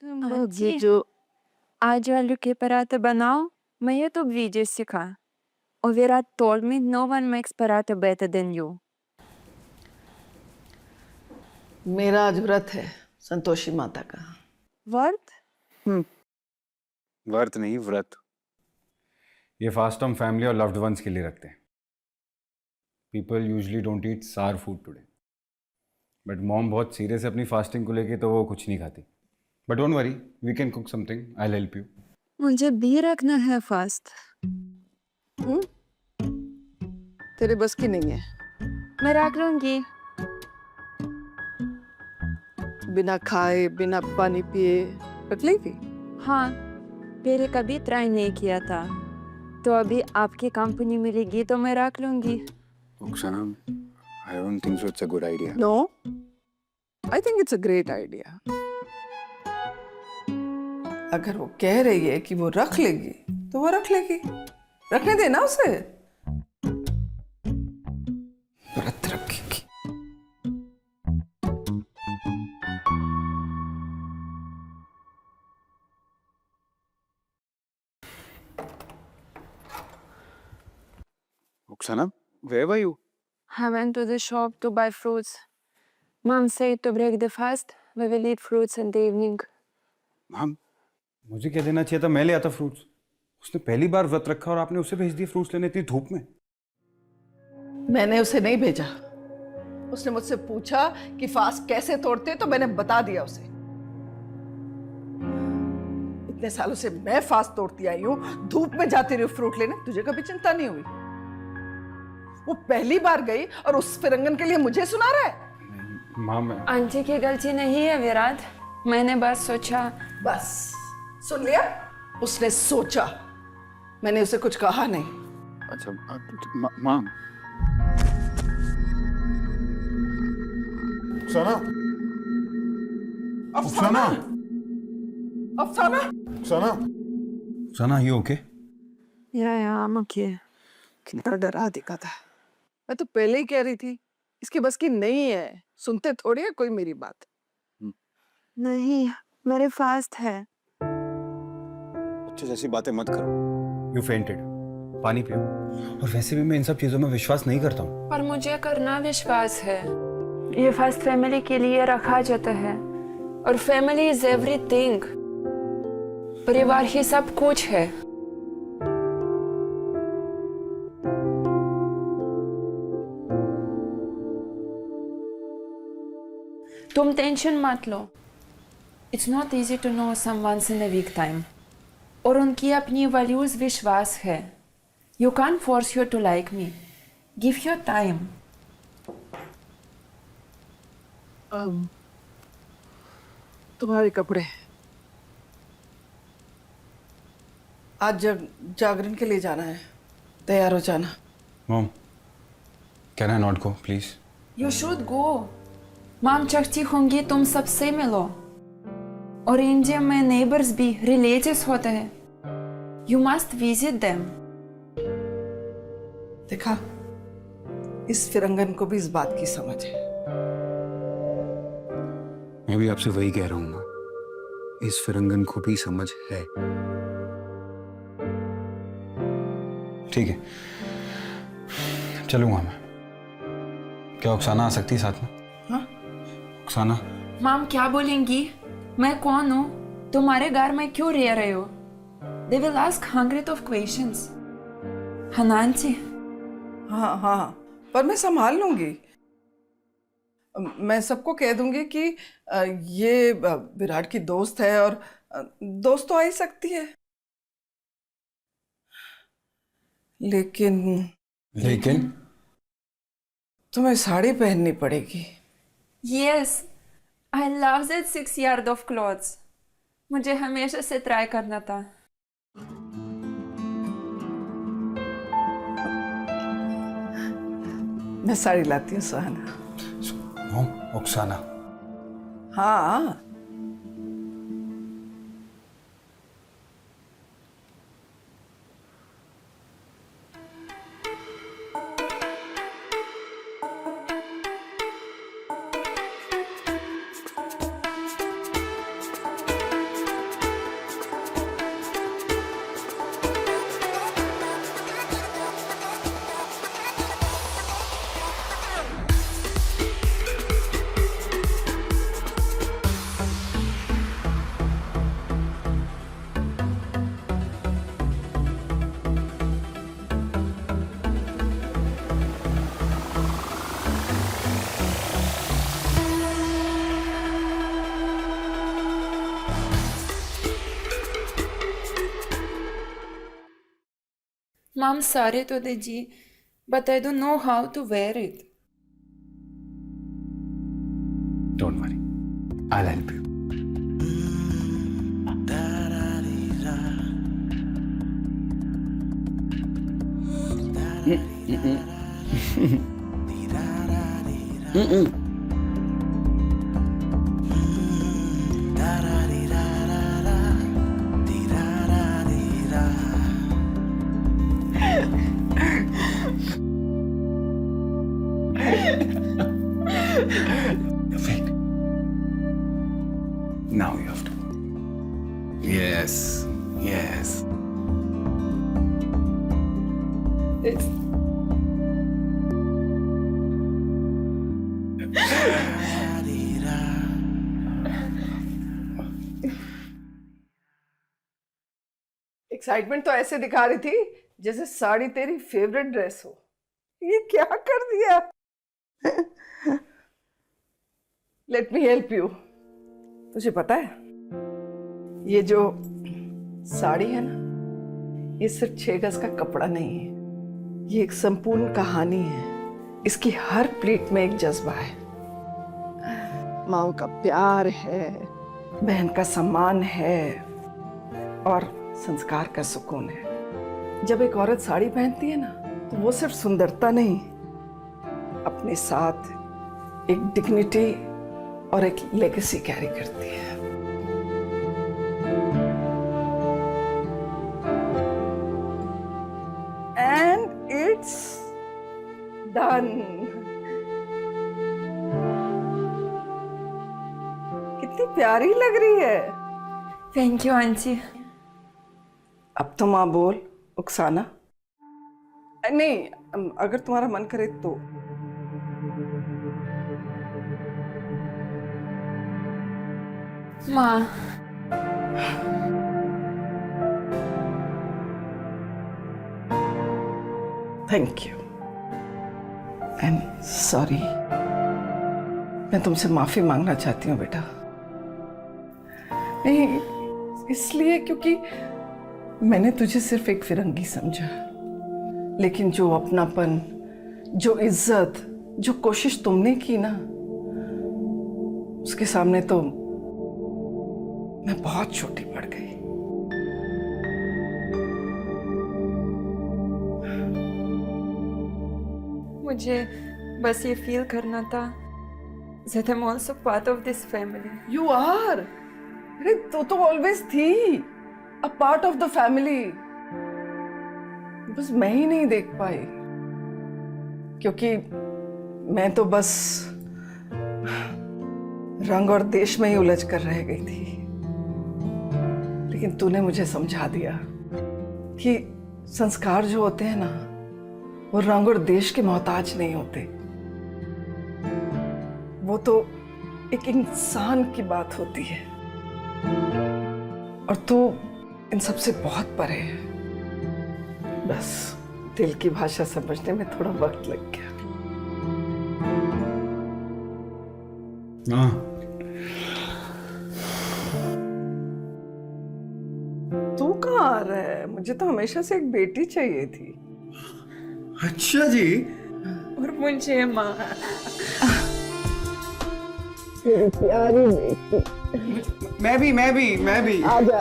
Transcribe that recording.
ये जो आज आलू के पराठे बनाओ, मैं YouTube वीडियो सीखा. और Virat told me no one makes paratha better than you. मेरा आज व्रत है संतोषी माता का। व्रत? व्रत नहीं, व्रत। ये फास्ट हम फैमिली और लव्ड वंस के लिए रखते हैं। पीपल यूजली डोंट ईट सार फूड टुडे, बट मॉम बहुत सीरियस है अपनी फास्टिंग को लेके, तो वो कुछ नहीं खाती। But don't worry, we can cook something, I will help you. मुझे भी रखना है फास्ट। तेरे बस की नहीं है। मैं रख लूंगी। बिना खाए बिना पानी पिए रख लेगी? हाँ, पहले कभी ट्राई नहीं किया था, तो अभी आपकी कंपनी मिलेगी तो मैं रख लूंगी। Oksana, I don't think so it's a good idea. No, I think it's a great idea. अगर वो कह रही है कि वो रख लेगी तो वो रख लेगी, रखने देना उसे। व्रत रखेगी। Oksana, where were you? I went to the shop to buy fruits. Mom said to break the fast, we will eat fruits in the evening. Mom, मुझे क्या देना चाहिए था? मैं ले आता फ्रूट्स। उसने पहली बार व्रत रखा और आपने उसे भेज दिया फ्रूट्स लेने इतनी धूप में। मैंने उसे नहीं भेजा। उसने मुझसे पूछा कि फास्ट कैसे तोड़ते, तो मैंने बता दिया उसे। इतने सालों से मैं फास्ट तोड़ती आई हूँ, धूप में जाती रही फ्रूट लेने, तुझे कभी चिंता नहीं हुई? वो पहली बार गई और उस फिरंगन के लिए मुझे सुना रहा है? माँ, मैं आंटी की गलती नहीं है विराट, मैंने बस सोचा। बस सुन लिया? उसने सोचा, मैंने उसे कुछ कहा नहीं। अच्छा, माँ। Oksana, अफसाना, अफसाना, Oksana, Oksana, you okay? या मुझे कितना डरा दिखा था। मैं तो पहले ही कह रही थी इसकी बस की नहीं है, सुनते थोड़ी है कोई मेरी बात। नहीं, मेरे फास्ट है। अच्छी जैसी बातें मत करो। You fainted. पानी पियो। और वैसे भी मैं इन सब चीजों में विश्वास नहीं करता हूँ। पर मुझे करना विश्वास है। ये फास्ट फैमिली के लिए रखा जाता है, और फैमिली इज एवरीथिंग। परिवार ही सब कुछ है। तुम टेंशन मत लो। It's not easy to know someones in a week time, और उनकी अपनी वैल्यूज विश्वास है। You can't force you to like me, give your time. तुम्हारे कपड़े आज जागरण के लिए जाना है, तैयार हो जाना। Mom, can I not go, please? You should go. माम चाहती होंगी तुम सबसे मिलो, और इंडिया में नेबर्स भी रिलेटिव्स होते हैं। You must visit them. देखा, इस फिरंगन को भी इस बात की समझ है। मैं भी आपसे वही कह रहा हूँ माँ, इस फिरंगन को भी समझ है। ठीक है, चलूंगा मैं। क्या ओक्साना आ सकती है साथ में? हाँ? ओक्साना, माम क्या बोलेंगी? मैं कौन हूँ? तुम्हारे घर में क्यों रह रहे हो? They will ask hundred of questions. है ना आंटी? हाँ हाँ, पर मैं संभाल लूंगी। मैं सबको कह दूंगी कि ये विराट की दोस्त है, और दोस्त तो आ ही सकती है। लेकिन तुम्हें साड़ी पहननी पड़ेगी। Yes, I love that 6 yard of clothes. मुझे हमेशा से ट्राई करना था। मैं साड़ी लाती हूँ सुहाना। ओक्साना। हाँ, Mom, sorry to the G, but I don't know how to wear it. Don't worry. I'll help you. Perfect. Now you have to. Yes. Yes. It's excitement तो ऐसे दिखा रही थी जैसे साड़ी तेरी फेवरेट ड्रेस हो। ये क्या कर दिया? Let me help you. तुझे पता है ये जो साड़ी है ना, ये सिर्फ 6 गज का कपड़ा नहीं है, ये एक संपूर्ण कहानी है। इसकी हर प्लीट में एक जज्बा है, माँ का प्यार है, बहन का सम्मान है और संस्कार का सुकून है। जब एक औरत साड़ी पहनती है ना, तो वो सिर्फ सुंदरता नहीं, अपने साथ एक डिग्निटी और एक लेगेसी कैरी करती है। And it's done. कितनी प्यारी लग रही है। Thank you, Auntie. अब तो माँ बोल, उकसाना नहीं, अगर तुम्हारा मन करे तो। Ma, thank you and sorry. मैं तुमसे माफी मांगना चाहती हूँ बेटा। नहीं, इसलिए क्योंकि मैंने तुझे सिर्फ एक फिरंगी समझा, लेकिन जो अपनापन, जो इज्जत, जो कोशिश तुमने की ना, उसके सामने तो मैं बहुत छोटी पड़ गई। मुझे बस ये फील करना था that I'm also part of this family. You are. अरे तू तो ऑलवेज थी a part of the family. बस मैं ही नहीं देख पाई, क्योंकि मैं तो बस रंग और देश में ही उलझ कर रह गई थी। लेकिन तूने मुझे समझा दिया कि संस्कार जो होते हैं ना, वो रंग और देश के मोहताज नहीं होते। वो तो एक इंसान की बात होती है, और तू इन सबसे बहुत परे है। बस दिल की भाषा समझने में थोड़ा वक्त लग गया। हाँ। तू कहाँ आ रहा है? मुझे तो हमेशा से एक बेटी चाहिए थी। अच्छा जी। और मुझे माँ, प्यारी बेटी। मैं भी आजा।